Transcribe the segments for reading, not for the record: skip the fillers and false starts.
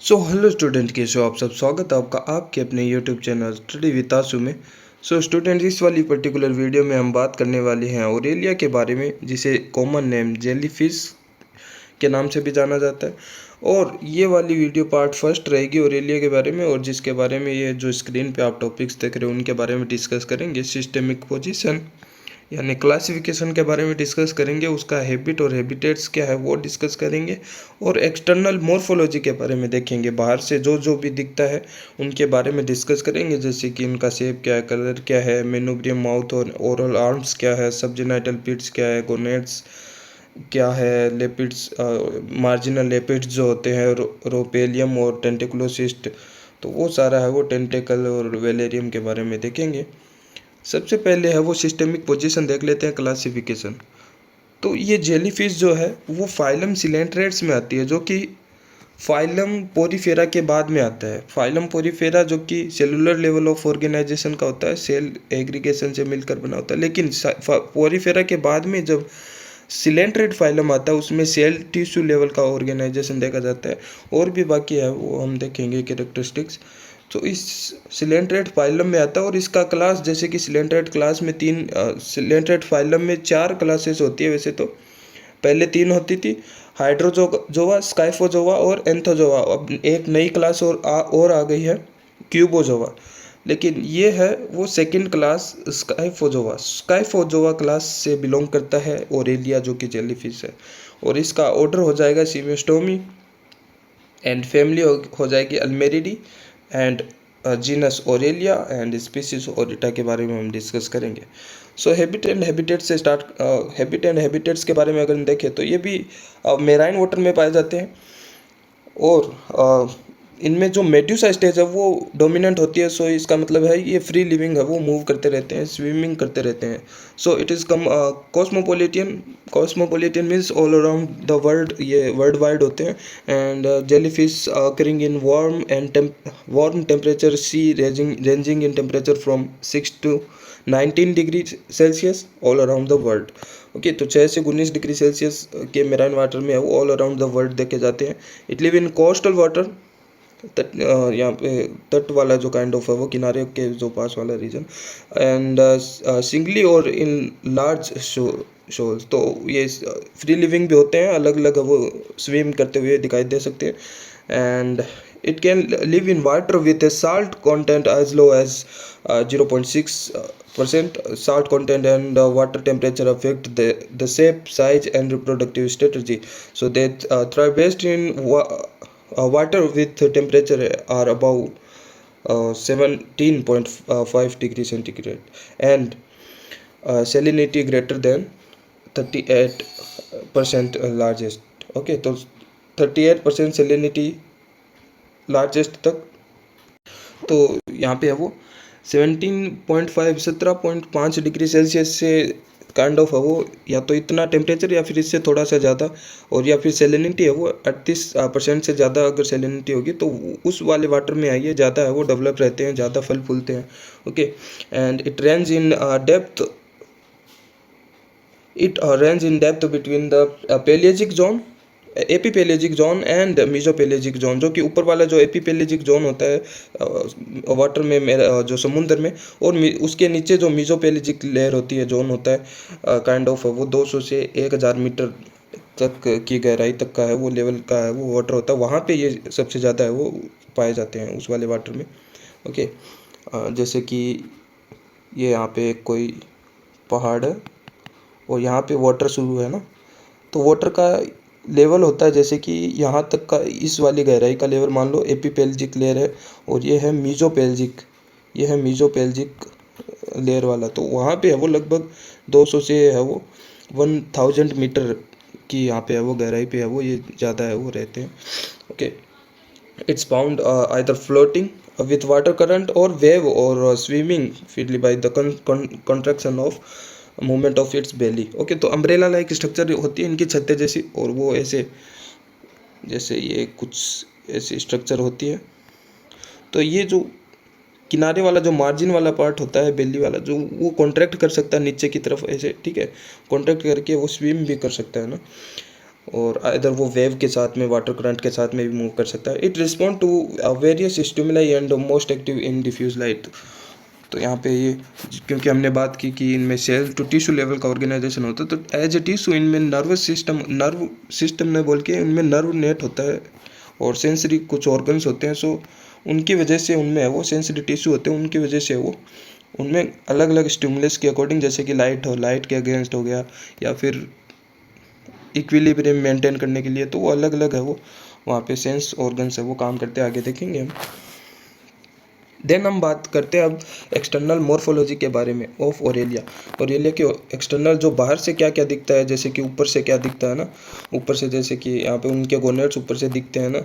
So hello student, कैसे हो आप सब। स्वागत है आपका आपके अपने यूट्यूब चैनल स्टडी विद आसू में। सो स्टूडेंट, इस वाली पर्टिकुलर वीडियो में हम बात करने वाले हैं ऑरेलिया के बारे में, जिसे कॉमन नेम जेलीफिश के नाम से भी जाना जाता है। और ये वाली वीडियो पार्ट फर्स्ट रहेगी ऑरेलिया के बारे में, और जिसके बारे में ये जो स्क्रीन पे आप टॉपिक्स देख रहे हो उनके बारे में डिस्कस करेंगे। सिस्टेमिक पोजीशन यानी क्लासिफिकेशन के बारे में डिस्कस करेंगे, उसका हैबिट और हैबिटेट्स क्या है वो डिस्कस करेंगे, और एक्सटर्नल मॉर्फोलॉजी के बारे में देखेंगे। बाहर से जो जो भी दिखता है उनके बारे में डिस्कस करेंगे, जैसे कि उनका शेप क्या है, कलर क्या है, मेनुब्रियम माउथ और ओरल आर्म्स क्या है, सबजेनाइटल पिट्स क्या है, गोनेट्स क्या है, लेपिड्स मार्जिनल लेपिड्स जो होते हैं, रोपेलियम और टेंटिकुलोसिस्ट, तो वो सारा है वो टेंटेकल और वेलेरियम के बारे में देखेंगे। सबसे पहले है वो सिस्टेमिक पोजीशन देख लेते हैं, क्लासिफिकेशन। तो ये जेलीफिश जो है वो फाइलम सिलेंट्रेट्स में आती है, जो कि फाइलम पोरीफेरा के बाद में आता है। फाइलम पोरीफेरा जो कि सेलुलर लेवल ऑफ ऑर्गेनाइजेशन का होता है, सेल एग्रीगेशन से मिलकर बना होता है, लेकिन पोरीफेरा के बाद में जब सिलेंट्रेट फाइलम आता है उसमें सेल टिश्यू लेवल का ऑर्गेनाइजेशन देखा जाता है। और भी बाकी है वो हम देखेंगे कैरेक्टरिस्टिक्स। तो इस सिलेंट्रेट फाइलम में आता है, और इसका क्लास जैसे कि सिलेंट्रेट क्लास में सिलेंट्रेट फाइलम में 4 क्लासेस होती है। वैसे तो पहले 3 होती थी, हाइड्रोजोवा, स्काइफोजोवा और एंथोजोवा। अब एक नई क्लास और आ गई है, क्यूबोजोवा। लेकिन ये है वो सेकंड क्लास स्काइफोजोवा। स्काइफोजोवा क्लास से बिलोंग करता है ओरेलिया, जो कि जेलीफिश है। और इसका ऑर्डर हो जाएगा सीमियोस्टोमी, एंड फैमिली हो जाएगी Ulmaridae, and genus Aurelia, and species aurita के बारे में हम डिस्कस करेंगे। सो हैबिट एंड हैबिटेट से स्टार्ट। हैबिट एंड हैबिटेट्स के बारे में अगर हम देखें तो ये भी मेराइन वाटर में पाए जाते हैं, और इनमें जो मेड्यूसा स्टेज है वो डोमिनेंट होती है। सो इसका मतलब है ये फ्री लिविंग है, वो मूव करते रहते हैं, स्विमिंग करते रहते हैं। So it is come cosmopolitan. Cosmopolitan means all around the world, ये वर्ल्ड वाइड होते हैं। And jellyfish occurring in warm temperature sea, ranging in temperature from 6 to 19 degree Celsius all around the world. Okay, तो 6 से 19 degree Celsius के marine water में है वो all around the world देखे जाते हैं। It live in coastal water, तट यहाँ पे तट वाला जो काइंड ऑफ है वो किनारे के जो पास वाला रीजन, एंड सिंगली और इन लार्ज शोल्स। तो ये फ्री लिविंग भी होते हैं, अलग अलग वो स्विम करते हुए दिखाई दे सकते हैं। And it can live in water with a salt content as low as 0.6% salt content, and water temperature affect the shape, size and reproductive strategy. So they thrive best in water with temperature are above 17.5 degree centigrade, and salinity greater than 38% largest। Okay, तो 38% salinity largest तक। तो यहाँ पे है वो 17.5 degree Celsius से kind of है वो, या तो इतना टेम्परेचर या फिर इससे थोड़ा सा ज़्यादा, और या फिर सेलिनिटी है वो 38% से ज़्यादा अगर सेलिनिटी होगी तो उस वाले वाटर में आइए ज़्यादा है वो डेवलप रहते हैं, ज़्यादा फल फूलते हैं। Okay, and it range in depth, between the pelagic zone, epipelagic zone and mesopelagic zone. जो कि ऊपर वाला जो एपीपेलेजिक जोन होता है वाटर में, जो समुद्र में, और उसके नीचे जो मीजोपेलेजिक लेयर होती है, जोन होता है काइंड ऑफ, वो 200 से 1000 मीटर तक की गहराई तक का है वो, लेवल का है वो वाटर होता है। वहाँ पे ये सबसे ज़्यादा है वो पाए जाते हैं उस वाले वाटर में। ओके, जैसे कि ये यहाँ पे कोई पहाड़ है और यहाँ पे वाटर शुरू है ना, तो वाटर का लेवल होता है जैसे कि यहाँ तक का, इस वाली गहराई का लेवल मान लो एपीपेल्जिक लेयर है, और ये है मीजोपेल्जिक लेयर वाला। तो वहाँ पे है वो लगभग 200 से है वो 1000 मीटर की यहाँ पे है वो गहराई पे है वो, ये ज़्यादा है वो रहते हैं। Okay, it's found either floating with water current और वेव, और swimming freely by the contraction of movement of its belly. Okay, तो अम्ब्रेला लाइक स्ट्रक्चर होती है इनकी छत्ते जैसी, और वो ऐसे जैसे ये कुछ ऐसी स्ट्रक्चर होती है। तो ये जो किनारे वाला जो मार्जिन वाला पार्ट होता है, बेली वाला, जो वो कॉन्ट्रैक्ट कर सकता है नीचे की तरफ ऐसे, ठीक है, कॉन्ट्रैक्ट करके वो स्विम भी कर सकता है ना। और इधर वो वेव के साथ में, वाटर करंट के साथ में भी मूव कर सकता है। It respond to various stimuli and most active in diffuse light. तो यहाँ पे ये, क्योंकि हमने बात की कि इनमें सेल टू टिश्यू लेवल का ऑर्गेनाइजेशन होता है, तो एज ए टिश्यू इनमें नर्व सिस्टम ने बोल के इनमें नर्व नेट होता है और सेंसरी कुछ ऑर्गन्स होते हैं। सो उनकी वजह से उनमें है वो सेंसरी टिश्यू होते हैं, उनकी वजह से वो उनमें अलग अलग स्टिमुलस के अकॉर्डिंग, जैसे कि लाइट हो, लाइट के अगेंस्ट हो गया, या फिर इक्विलिब्रियम मेंटेन करने के लिए, तो वो अलग अलग है वो वहाँ पे सेंस ऑर्गन्स है वो काम करते हैं। आगे देखेंगे हम। देन हम बात करते हैं अब एक्सटर्नल मॉर्फोलॉजी के बारे में ऑफ ओरेलिया। ओरेलिया के एक्सटर्नल जो बाहर से क्या क्या दिखता है, जैसे कि ऊपर से क्या दिखता है ना, ऊपर से जैसे कि यहाँ पे उनके गोनेट्स ऊपर से दिखते हैं ना,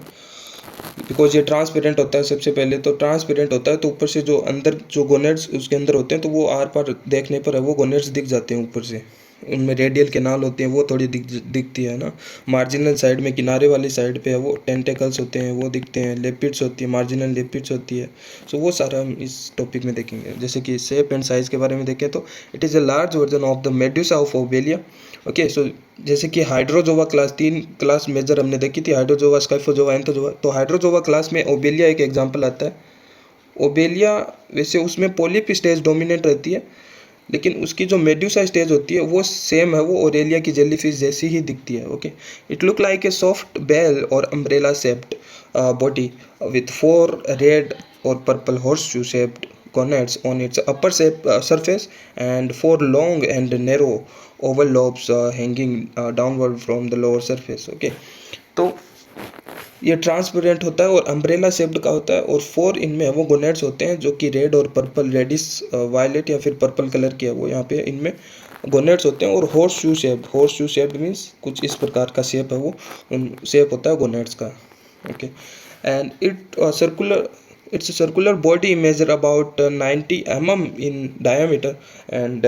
बिकॉज ये ट्रांसपेरेंट होता है। सबसे पहले तो ट्रांसपेरेंट होता है, तो ऊपर से जो अंदर जो गोनेट्स उसके अंदर होते हैं, तो वो आर पार देखने पर है वो गोनेट्स दिख जाते हैं ऊपर से। उनमें रेडियल कैनाल होते हैं, वो थोड़ी दिखती है ना। मार्जिनल साइड में, किनारे वाली साइड पे है वो टेंटेकल्स होते हैं, वो दिखते हैं। लेपिड्स होती है, मार्जिनल लेपिड्स होती है। सो वो सारा हम इस टॉपिक में देखेंगे। जैसे कि शेप एंड साइज के बारे में देखें तो it is a large version of the medusa of Obelia. Okay, so जैसे कि हाइड्रोजोवा क्लास, 3 क्लास मेजर हमने देखी थी, हाइड्रोजोवा, स्काइफोजोवा, एंथोजोवा। तो हाइड्रोजोवा क्लास में ओबेलिया एक एग्जाम्पल आता है। ओबेलिया वैसे उसमें पॉलिप स्टेज डोमिनेंट रहती है, लेकिन उसकी जो मेड्यूसा स्टेज होती है वो सेम है, वो ओरेलिया की जेलीफिश जैसी ही दिखती है। Okay, it look like a soft bell or umbrella shaped body with 4 red or purple horseshoe shaped gonads on its upper surface and 4 long and narrow oval lobes hanging downward from the lower surface. Okay, तो ये transparent होता है और umbrella shaped का होता है, और 4 इनमें वो गोनेड्स होते हैं जो कि red or purple, reddish violet या फिर पर्पल कलर के है वो यहाँ पे इनमें गोनेड्स होते हैं। और हॉर्स शू शेप्ड मीन्स कुछ इस प्रकार का शेप है वो, शेप होता है गोनेड्स का। Okay, and it's a circular body measure about 90 mm in diameter and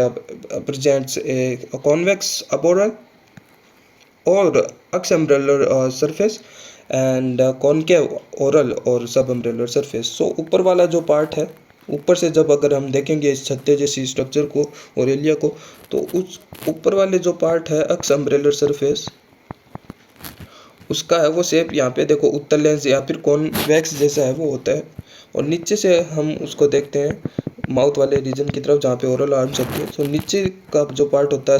presents a convex arboreal और एक्सअम्ब्रेलर सरफेस एंड कॉनकेव ओरल और सब अम्ब्रेलर सरफेस। सो ऊपर वाला जो पार्ट है, ऊपर से जब अगर हम देखेंगे इस छत्ते जैसी स्ट्रक्चर को, ओरेलिया को, तो उस ऊपर वाले जो पार्ट है एक्स अम्ब्रेलर सरफेस, उसका है वो शेप यहाँ पे देखो उत्तल लेंस या फिर कॉन्वेक्स जैसा है वो होता है। और नीचे से हम उसको देखते हैं माउथ वाले रीजन की तरफ जहाँ पे ओरल आर्म्स होती है। तो नीचे का जो पार्ट होता है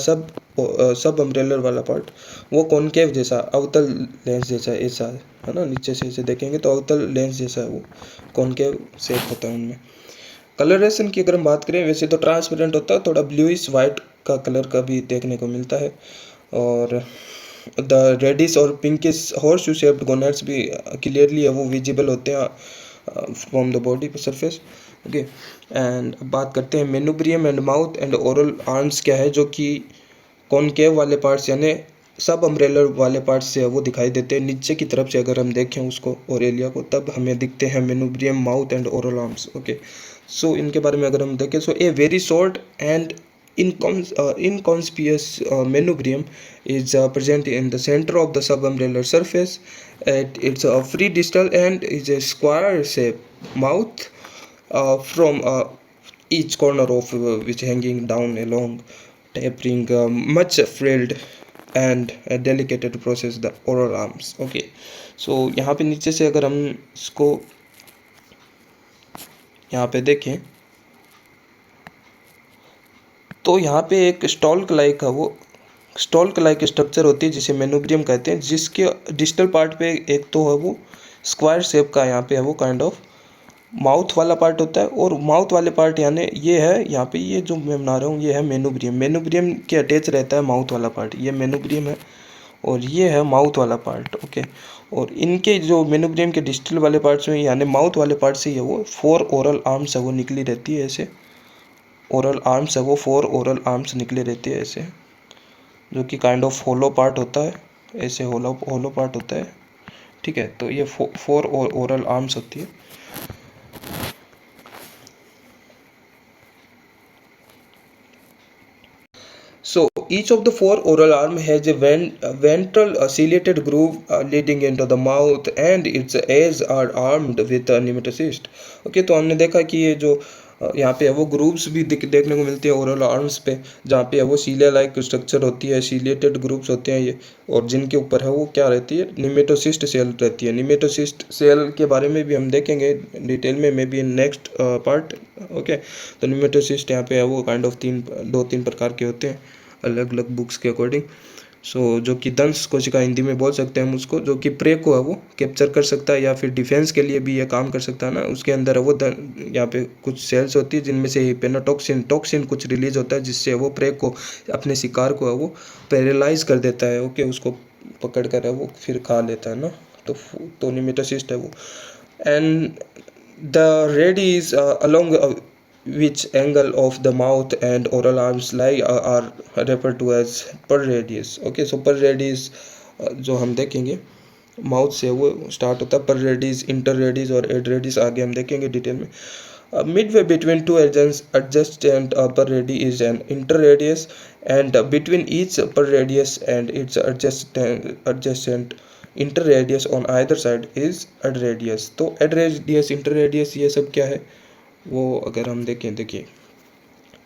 सब अम्ब्रेलर वाला पार्ट, वो कॉनकेव जैसा, अवतल लेंस जैसा ऐसा है ना। नीचे से इसे देखेंगे तो अवतल लेंस जैसा है वो, कॉनकेव शेप होता है उनमें। कलरेशन की अगर हम बात करें, वैसे तो ट्रांसपेरेंट होता है, थोड़ा ब्लूइश वाइट का कलर का भी देखने को मिलता है। और द रेडिश और pinkish horse shoe shaped gonads भी क्लियरली है वो विजिबल होते हैं from the body surface. Okay, and अब बात करते हैं manubrium and mouth and oral arms क्या है, जो कि कॉनकेव वाले पार्ट्स यानी सब अम्ब्रेलर वाले पार्ट्स से वो दिखाई देते हैं। नीचे की तरफ से अगर हम देखें उसको ओरेलिया को, तब हमें दिखते हैं manubrium, mouth and oral arms. Okay, so इनके बारे में अगर हम देखें, so a very short and inconspicuous manubrium is present in the center of the subumbellar surface. It's a free distal and is a square shape mouth from each corner of which hanging down along, tapering much frilled and delicate to process the oral arms. Okay, so यहाँ पे नीचे से अगर हम इसको यहाँ पे देखें तो यहाँ पे एक स्टॉल्क लाइक है, वो स्टॉल्क लाइक स्ट्रक्चर होती है जिसे मेनुब्रियम कहते हैं, जिसके डिस्टल पार्ट पे एक तो है वो स्क्वायर शेप का यहाँ पे है वो काइंड ऑफ माउथ वाला पार्ट होता है। और माउथ वाले पार्ट यानी ये है यहाँ पे, ये जो मैं बना रहा हूँ ये है मेनुब्रियम। मेनुब्रियम के अटैच रहता है माउथ वाला पार्ट, ये मेनुब्रियम है और ये है माउथ वाला पार्ट। ओके, और इनके जो मेनुब्रियम के डिस्टल वाले पार्ट्स में यानी माउथ वाले पार्ट से ये वो 4 ओरल आर्म्स है वो निकली रहती है ऐसे। ओरल आर्म्स है वो 4 ओरल आर्म्स निकले रहते हैं ऐसे, जो कि काइंड ऑफ होलो पार्ट होता है, ऐसे होलो पार्ट होता है। ठीक है, तो ये 4 ओरल आर्म्स होती है। So each of the 4 oral arm has a ventral ciliated groove leading into the mouth and its edges are armed with a nematocyst. Okay, तो हमने देखा कि ये जो यहाँ पे है वो ग्रुप्स भी देखने को मिलते हैं ओरल आर्म्स पे, जहाँ पे है वो सीलिया लाइक स्ट्रक्चर होती है, सीलिएटेड ग्रुप्स होते हैं ये, और जिनके ऊपर है वो क्या रहती है, निमेटोसिस्ट सेल रहती है। निमेटोसिस्ट सेल के बारे में भी हम देखेंगे डिटेल में, may be in next part. Okay, तो निमेटोसिस्ट यहाँ पे है वो काइंड ऑफ 2-3 प्रकार के होते हैं अलग अलग बुक्स के अकॉर्डिंग। जो कि दंश कोशिका हिंदी में बोल सकते हैं हम उसको, जो कि प्रे को है वो कैप्चर कर सकता है या फिर डिफेंस के लिए भी ये काम कर सकता है ना। उसके अंदर है वो यहाँ पे कुछ सेल्स होती है जिनमें से टॉक्सिन कुछ रिलीज होता है, जिससे वो प्रे को, अपने शिकार को है वो पैरालाइज कर देता है। ओके, उसको पकड़ कर है वो फिर खा लेता है ना। तो निमेटोसिस्ट है वो। And the radius along which angle of the mouth and oral arms lie are referred to as per radius. Okay, so per radius जो हम देखेंगे माउथ से वो स्टार्ट होता है, पर रेडिस, इंटर रेडिस और एड रेडिस आगे हम देखेंगे डिटेल में। Midway between two adjacent upper radii is an interradius, and between each upper radius and its adjacent interradius on either side is adradius. तो adradius, interradius ये सब क्या है वो अगर हम देखें, देखिए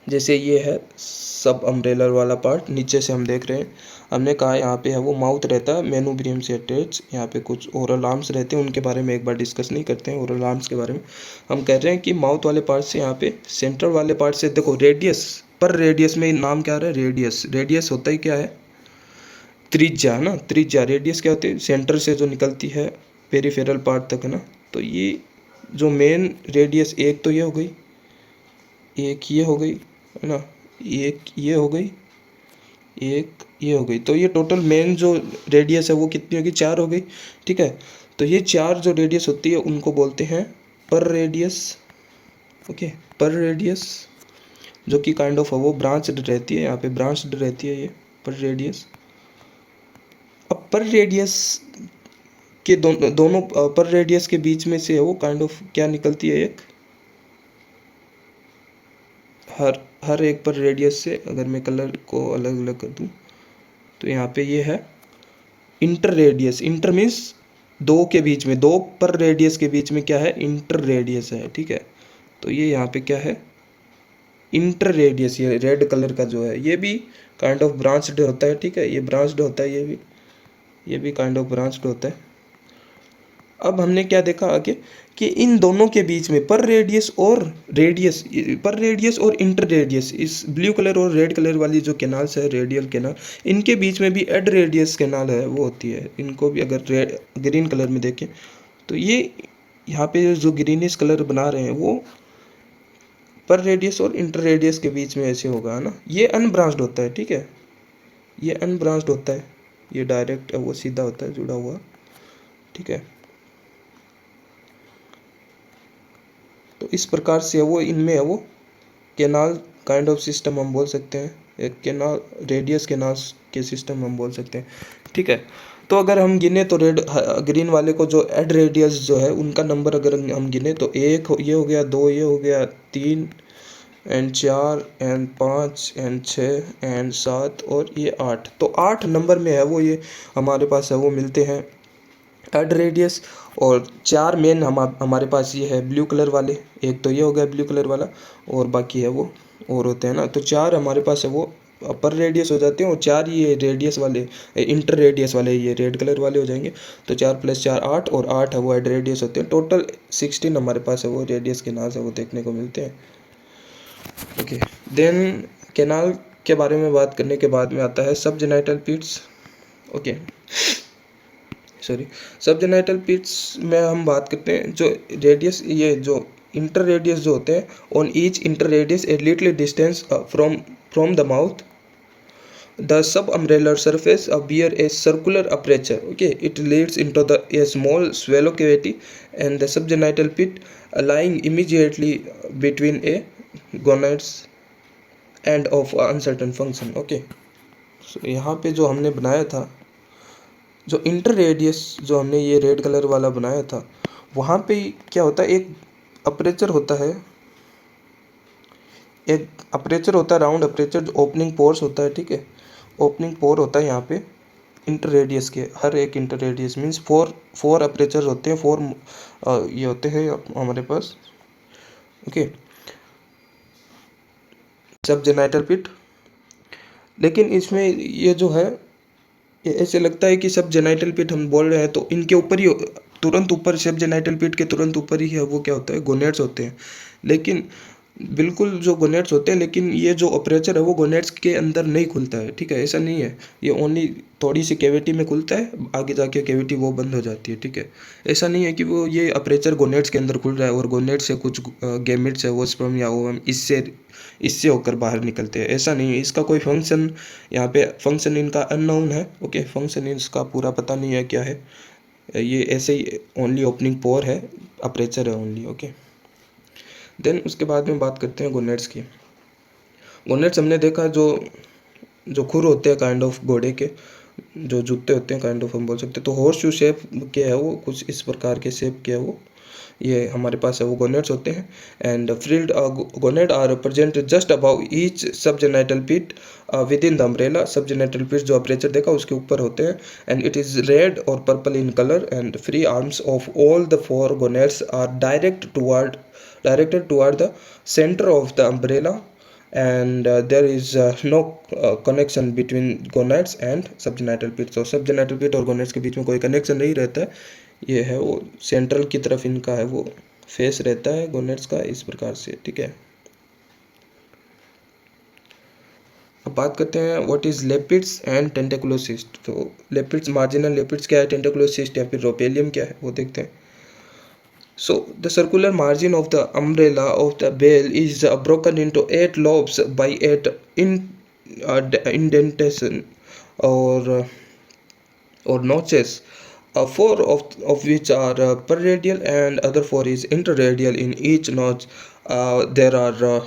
जैसे ये है सब अम्ब्रेलर वाला पार्ट, नीचे से हम देख रहे हैं, हमने कहा यहाँ पे है वो माउथ रहता है मेनुब्रियम से अटैच, यहाँ पे कुछ ओरल आर्म्स रहते हैं, उनके बारे में एक बार डिस्कस नहीं करते हैं ओरल आर्म्स के बारे में। हम कह रहे हैं कि माउथ वाले पार्ट से, यहाँ पे सेंट्रल वाले पार्ट से देखो रेडियस, पर रेडियस में नाम क्या आ रहा है, रेडियस। रेडियस होता ही क्या है, त्रिज्या है ना, त्रिज्या। रेडियस क्या होती है, सेंटर से जो निकलती है पेरिफेरल पार्ट तक है ना। तो ये जो मेन रेडियस, एक तो ये हो गई, एक ये हो गई है ना, एक ये हो गई, एक ये हो गई। तो ये टोटल मेन जो रेडियस है वो कितनी होगी, 4 हो गई। ठीक है, तो ये 4 जो रेडियस होती है उनको बोलते हैं पर रेडियस। ओके, पर रेडियस, जो कि काइंड ऑफ वो ब्रांच्ड रहती है, यहाँ पे ब्रांच्ड रहती है ये पर रेडियस। अब पर रेडियस के दोनों पर रेडियस के बीच में से वो काइंड ऑफ क्या निकलती है, एक हर एक पर रेडियस से अगर मैं कलर को अलग अलग कर दूं तो यहाँ पे ये है इंटर रेडियस। इंटर मीन्स दो के बीच में, दो पर रेडियस के बीच में क्या है, इंटर रेडियस है। ठीक है, तो ये यहाँ पे क्या है, इंटर रेडियस। ये रेड कलर का जो है ये भी काइंड ऑफ ब्रांच्ड होता है। ठीक है, ये ब्रांच्ड होता है, ये भी काइंड ऑफ ब्रांच्ड होता है। अब हमने क्या देखा आगे कि इन दोनों के बीच में पर रेडियस और इंटर रेडियस, इस ब्लू कलर और रेड कलर वाली जो कैनाल्स है, रेडियल कैनाल, इनके बीच में भी एड रेडियस कैनाल है वो होती है। इनको भी अगर ग्रीन कलर में देखें तो ये यहाँ पे जो ग्रीनिश कलर बना रहे हैं वो पर रेडियस और इंटर रेडियस के बीच में ऐसे होगा, है ना। ये अनब्रांच्ड होता है। ठीक है, ये अनब्रांच्ड होता है, ये डायरेक्ट वो सीधा होता है जुड़ा हुआ। ठीक है, तो इस प्रकार से वो इनमें है वो कैनाल काइंड ऑफ सिस्टम हम बोल सकते हैं, एक कैनाल रेडियस कैनाल्स के सिस्टम हम बोल सकते हैं। ठीक है, तो अगर हम गिने तो ग्रीन वाले को जो एड रेडियस जो है उनका नंबर अगर हम गिने तो ये हो गया, 2 ये हो गया, 3 एंड 4 एंड 5 एंड 6 एंड 7 और ये 8। तो 8 नंबर में है वो ये हमारे पास है वो मिलते हैं एड रेडियस। और 4 मेन हमारे पास ये है ब्लू कलर वाले, एक तो ये हो गया ब्लू कलर वाला और बाकी है वो और होते हैं ना। तो 4 हमारे पास है वो अपर रेडियस हो जाते हैं और 4 ये रेडियस वाले, इंटर रेडियस वाले ये रेड कलर वाले हो जाएंगे। तो 4 + 4 8 और 8 है वो एड रेडियस होते हैं। टोटल 16 हमारे पास है वो रेडियस के नाम से वो देखने को मिलते हैं। ओके, देन कैनाल के बारे में बात करने के बाद में आता है सबजेनाइटल पिट्स। ओके, सॉरी, सबजेनाइटल पिट्स में हम बात करते हैं जो रेडियस, ये जो इंटर रेडियस जो होते हैं, on each interradius a little distance from the mouth the subumbrellar surface bear a circular aperture. Okay, it leads into a small swallow cavity and the subgenital pit lying immediately between a gonads and of uncertain function. Okay, so यहाँ पे जो हमने बनाया था, जो inter radius जो हमने ये रेड कलर वाला बनाया था, वहाँ पे क्या होता है, एक अपर्चर होता है, राउंड अपर्चर, जो ओपनिंग पोर्स होता है। ठीक है, ओपनिंग पोर होता है यहाँ पे इंटर रेडियस के, हर एक इंटर रेडियस मीन्स 4 अपर्चर होते हैं, 4 ये होते हैं हमारे पास। ओके, सबजेनाइटल पिट। लेकिन इसमें ये जो है, ये ऐसे लगता है कि सबजेनाइटल पिट हम बोल रहे हैं तो इनके ऊपर ही, तुरंत ऊपर, सबजेनाइटल पिट के तुरंत ऊपर ही है वो क्या होता है, गोनेट्स होते हैं। लेकिन बिल्कुल जो गोनेट्स होते हैं, लेकिन ये जो अपर्चर है वो गोनेट्स के अंदर नहीं खुलता है, ठीक है, ऐसा नहीं है। ये ओनली थोड़ी सी कैविटी में खुलता है, आगे जाके कैविटी वो बंद हो जाती है, ठीक है। ऐसा नहीं है कि वो ये अपर्चर गोनेट्स के अंदर खुल रहा है और गोनेट्स से कुछ गैमेट्स है वो स्पर्म या ओवम इससे इससे होकर बाहर निकलते हैं, ऐसा नहीं है। इसका कोई फंक्शन, यहाँ पे फंक्शन इनका अननोन है, ओके, फंक्शन इसका पूरा पता नहीं है क्या है। ये ऐसे ही ओनली ओपनिंग पोर है, अपर्चर है ओनली, ओके। देन उसके बाद में बात करते हैं गोनेट्स की। गोनेट्स हमने देखा जो जो खुर होते हैं काइंड ऑफ घोड़े के, जो जूते होते हैं काइंड ऑफ हम बोल सकते हैं। तो हॉर्स शू शेप के है वो, कुछ इस प्रकार के शेप के है वो, ये हमारे पास है वो गोनेट्स होते हैं। And frilled gonad are present just above each subgenital pit within the umbrella. Subgenital pit जो अपर्चर देखा उसके ऊपर होते हैं। And it is red or purple in colour. And free arms of all the four gonads are directed toward the center of the umbrella, and there is no connection between gonads and subgenital pit। तो subgenital pit और gonads के बीच में कोई connection नहीं रहता है, ये है वो सेंट्रल की तरफ इनका है वो फेस रहता है गोनेड्स का, इस प्रकार से, ठीक है। अब बात करते हैं व्हाट इज लेपिड्स एंड टेंटेकुलोसिस्ट। तो लेपिड्स, मार्जिनल लेपिड्स क्या है, टेंटेकुलोसिस्ट या फिर रोपेलियम क्या है वो देखते हैं। So the circular margin of the umbrella of the bell is broken into 8 lobes by 8 indentation or notches, 4 of which are perradial and other 4 is interradial. In each notch there are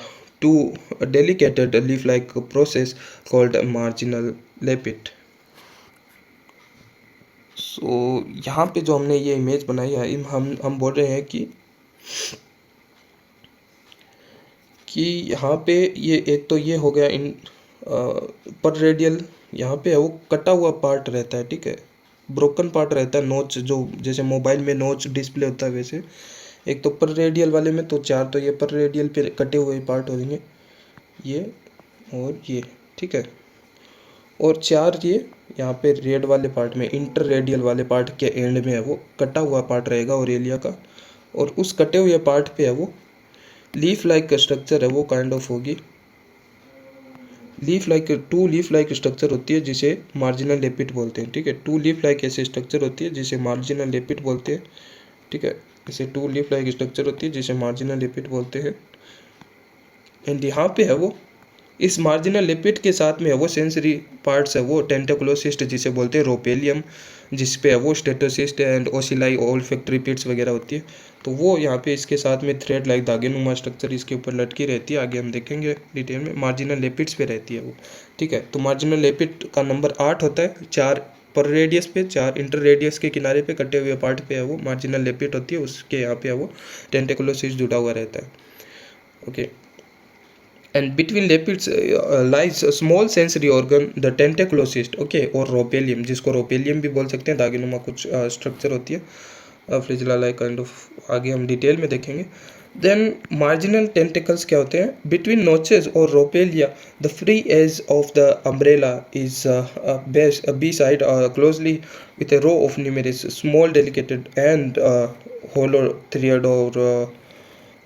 two delicate leaf-like process called marginal lepid। सो यहाँ पे जो हमने ये image बनाई है, हम बोल रहे हैं कि यहाँ पे ये एक तो ये हो गया इन पर रेडियल, यहाँ पे है वो कटा हुआ पार्ट रहता है, ठीक है, ब्रोकन पार्ट रहता है, नोच जो जैसे मोबाइल में नोच डिस्प्ले होता है वैसे। एक तो पर रेडियल वाले में तो 4 तो ये पर रेडियल पे कटे हुए पार्ट हो जाएंगे, ये और ये, ठीक है। और 4 ये यहाँ पे रेड वाले पार्ट में, इंटर रेडियल वाले पार्ट के एंड में है वो कटा हुआ पार्ट रहेगा ओरेलिया का। और उस कटे हुए पार्ट पे है वो लीफ लाइक स्ट्रक्चर है वो काइंड ऑफ होगी, leaf like, 2 leaf like structure होती है जिसे मार्जिनल लेपिड बोलते हैं, ठीक है। 2 लीफ लाइक ऐसे स्ट्रक्चर होती है जिसे मार्जिनल लेपिड बोलते हैं, ठीक है। ऐसे 2 लीफ लाइक स्ट्रक्चर होती है जिसे मार्जिनल लेपिड बोलते हैं। एंड यहाँ पे है वो इस मार्जिनल लिपिड के साथ में है वो सेंसरी पार्ट्स है वो टेंटेकुलोसिस्ट जिसे बोलते हैं, रोपेलियम जिस पे है वो स्टेटोसिस्ट एंड ओसिलाई ओल्फैक्टरी पिट्स वगैरह होती है। तो वो यहाँ पे इसके साथ में थ्रेड लाइक धागेनुमा स्ट्रक्चर इसके ऊपर लटकी रहती है, आगे हम देखेंगे डिटेल में। मार्जिनल लिपिड्स पे रहती है वो, ठीक है। तो मार्जिनल लिपिड का नंबर 8 होता है, 4 पर रेडियस पे, 4 इंटर रेडियस के किनारे पे कटे हुए पार्ट पे है वो मार्जिनल लिपिड होती है, उसके यहाँ पे है वो टेंटेकुलोसिस्ट जुड़ा हुआ रहता है, okay. And between lipids lies a small sensory organ, the tentaculocyst, okay, और रोपेलियम, जिसको रोपेलियम भी बोल सकते हैं, दागिनुमा कुछ स्ट्रक्चर होती है, फ्रिजिला लाइक काइंड ऑफ, आगे हम डिटेल में देखेंगे। देन मार्जिनल टेंटिकल्स क्या होते हैं, बिटवीन नोचेस और rhopalia the free edge of the umbrella is beset closely with a row of numerous small delicated and hollow thread or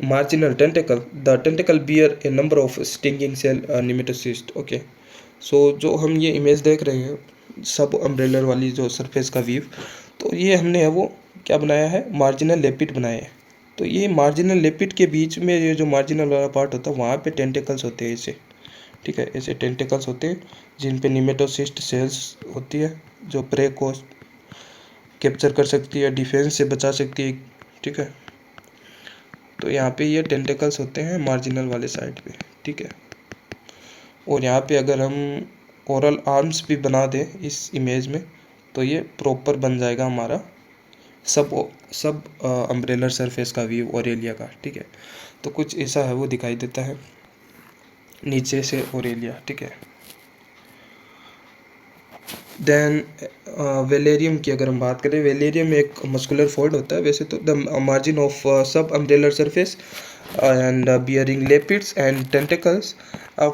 marginal tentacle. The tentacle bear a number of stinging cell nematocyst, okay। so जो हम ये image देख रहे हैं सब अम्ब्रेलर वाली जो surface का व्यू, तो ये हमने है वो क्या बनाया है, मार्जिनल लेपिड बनाया है। तो ये मार्जिनल लेपिड के बीच में ये जो मार्जिनल वाला पार्ट होता है वहाँ पे टेंटिकल्स होते हैं ऐसे, ठीक है, ऐसे टेंटिकल्स होते हैं जिन पे निमेटोसिस्ट सेल्स होती है जो प्रे को कैप्चर कर सकती है, डिफेंस से बचा सकती है, ठीक है। तो यहाँ पे ये टेंटिकल्स होते हैं मार्जिनल वाले साइड पे, ठीक है। और यहाँ पे अगर हम ओरल आर्म्स भी बना दें इस इमेज में तो ये प्रॉपर बन जाएगा हमारा सब अम्ब्रेलर सरफेस का व्यू ओरेलिया का, ठीक है। तो कुछ ऐसा है वो दिखाई देता है नीचे से ओरेलिया, ठीक है। देन वेलेरियम की अगर हम बात करें, वेलेरियम एक मस्कुलर फोल्ड होता है वैसे तो, द मार्जिन ऑफ सब अम्ब्रेलर surface and bearing lipids and tentacles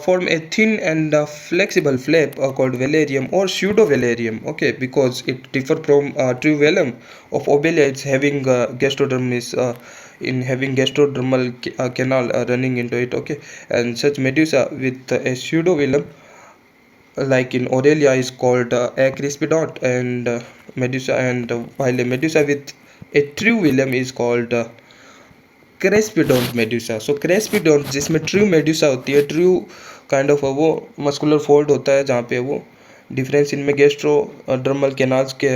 form a thin and flexible flap called velarium or pseudovelarium. Okay, because it differ from true velum of Obelia. It's having gastrodermis in having gastrodermal canal running into it. Okay, and such medusa with a pseudovelum like in Aurelia is called a crispidont and medusa, and while a medusa with a true velum is called craspedote medusa. So craspedote जिसमें true medusa होती है, true kind of वो muscular fold होता है जहाँ पे वो difference इनमें गेस्ट्रो ड्रमल कैनाल्स के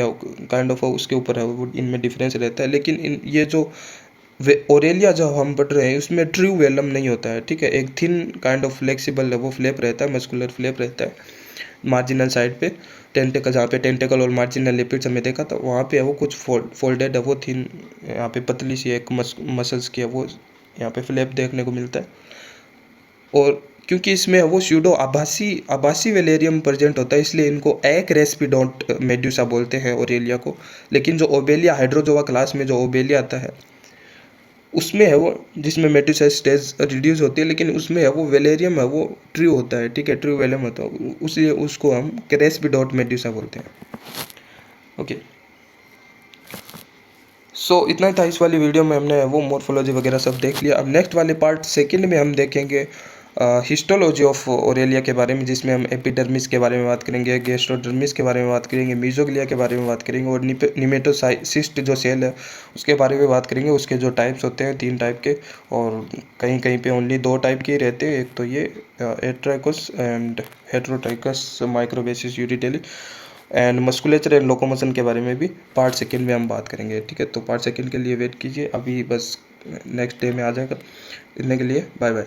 काइंड ऑफ उसके ऊपर है, वो इनमें डिफरेंस रहता है. लेकिन इन ये जो ओरेलिया जो हम पढ़ रहे हैं उसमें ट्रू वेलम नहीं होता है. ठीक है, एक थिन काइंड ऑफ फ्लेक्सिबल वो फ्लैप रहता है, मस्कुलर फ्लैप रहता है मार्जिनल साइड पे. टेंटिकल जहाँ पे टेंटिकल और मार्जिनल लिपिड्स हमें देखा था वहाँ पे है वो कुछ फोल्डेड है, वो थिन यहाँ पे पतली सी एक मसल्स की है वो यहाँ पे फ्लैप देखने को मिलता है. और क्योंकि इसमें वो स्यूडो आभासी वेलेरियम प्रेजेंट होता है इसलिए इनको एक रेस्पिडोंट मेड्यूसा बोलते हैं ओरेलिया को. लेकिन जो ओबेलिया हाइड्रोजोआ क्लास में जो ओबेलिया आता है उसमें है वो जिसमें मेड्यूसा स्टेज रिड्यूस होती है, लेकिन उसमें है वो वेलेरियम है वो ट्रू होता है. ठीक है, ट्रू वेलेम होता है, उसलिए उसको हम क्रेस्पिडोंट मेड्यूसा बोलते हैं. ओके, सो इतना ही था इस वाली वीडियो में. हमने वो मॉर्फोलॉजी वगैरह सब देख लिया. अब नेक्स्ट वाले पार्ट सेकंड में हम देखेंगे हिस्टोलॉजी ऑफ ओरेलिया के बारे में, जिसमें हम एपिडर्मिस के बारे में बात करेंगे, गैस्ट्रोडर्मिस के बारे में बात करेंगे, मीजोग्लिया के बारे में बात करेंगे और निमेटोसिस्ट जो सेल है उसके बारे में बात करेंगे. उसके जो टाइप्स होते हैं 3 टाइप के, और कहीं कहीं पे ओनली 2 टाइप के ही रहते हैं. एक तो ये atrichous and heterotrichous microbasic euryteles, and musculature and locomotion के बारे में भी पार्ट सेकंड में हम बात करेंगे. ठीक है, तो पार्ट सेकंड के लिए वेट कीजिए, अभी बस नेक्स्ट डे में आ जाएगा. इतने के लिए बाय बाय.